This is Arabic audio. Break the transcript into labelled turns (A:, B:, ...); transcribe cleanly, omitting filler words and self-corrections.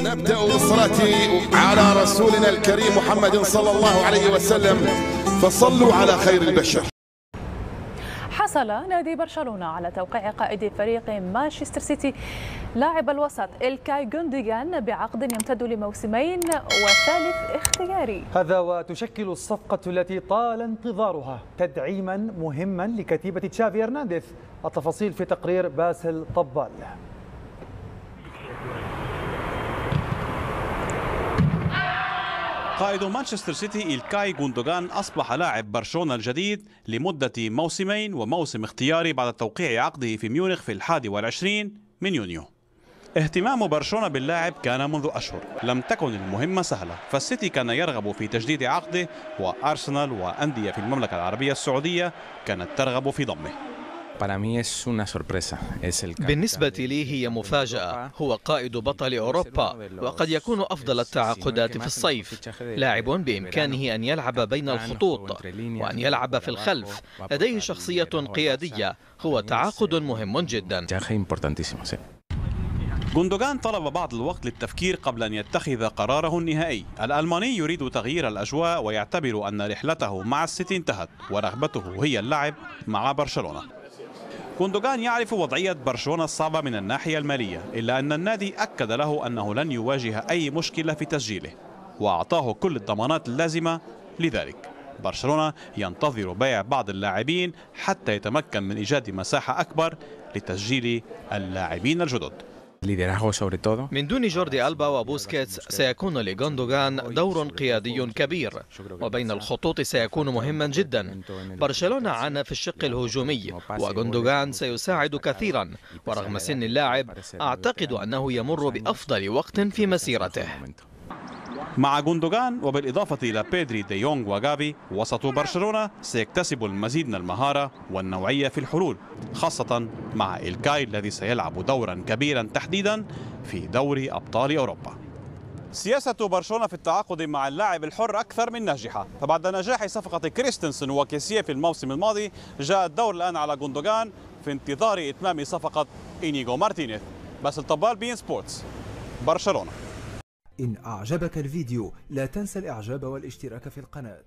A: نبدأ بالصلاة على رسولنا الكريم محمد صلى الله عليه وسلم، فصلوا على خير البشر.
B: حصل نادي برشلونة على توقيع قائد فريق مانشستر سيتي لاعب الوسط إلكاي غوندوغان بعقد يمتد لموسمين وثالث اختياري.
C: هذا وتشكل الصفقة التي طال انتظارها تدعيما مهما لكتيبة تشافي هرنانديز. التفاصيل في تقرير باسل طبال.
D: قائد مانشستر سيتي إلكاي غوندوغان أصبح لاعب برشلونة الجديد لمدة موسمين وموسم اختياري بعد توقيع عقده في ميونخ في 21 من يونيو. اهتمام برشلونة باللاعب كان منذ أشهر، لم تكن المهمة سهلة، فالسيتي كان يرغب في تجديد عقده، وأرسنال وأندية في المملكة العربية السعودية كانت ترغب في ضمه.
E: بالنسبة لي هي مفاجأة، هو قائد بطل أوروبا وقد يكون أفضل التعاقدات في الصيف، لاعب بإمكانه أن يلعب بين الخطوط وأن يلعب في الخلف، لديه شخصية قيادية، هو تعاقد مهم جدا.
D: غوندوغان طلب بعض الوقت للتفكير قبل أن يتخذ قراره النهائي. الألماني يريد تغيير الأجواء ويعتبر أن رحلته مع السيتي انتهت ورغبته هي اللعب مع برشلونة. غوندوغان يعرف وضعية برشلونة الصعبة من الناحية المالية، إلا أن النادي أكد له أنه لن يواجه أي مشكلة في تسجيله وأعطاه كل الضمانات اللازمة لذلك. برشلونة ينتظر بيع بعض اللاعبين حتى يتمكن من إيجاد مساحة أكبر لتسجيل اللاعبين الجدد.
E: من دون جوردي ألبا وبوسكيتس سيكون لغوندوغان دور قيادي كبير، وبين الخطوط سيكون مهما جدا. برشلونة عانى في الشق الهجومي وغوندوغان سيساعد كثيرا، ورغم سن اللاعب أعتقد أنه يمر بأفضل وقت في مسيرته.
D: مع غوندوغان وبالإضافة إلى بيدري دي يونغ وغافي، وسط برشلونة سيكتسب المزيد من المهارة والنوعية في الحلول، خاصة مع إلكاي الذي سيلعب دورا كبيرا تحديدا في دوري أبطال أوروبا. سياسة برشلونة في التعاقد مع اللاعب الحر أكثر من ناجحة، فبعد نجاح صفقة كريستنسن وكيسيه في الموسم الماضي جاء الدور الآن على غوندوغان في انتظار إتمام صفقة إنيغو مارتينيز. باسل طبال، بي إن سبورتس، برشلونة.
F: إن أعجبك الفيديو لا تنسى الإعجاب والاشتراك في القناة.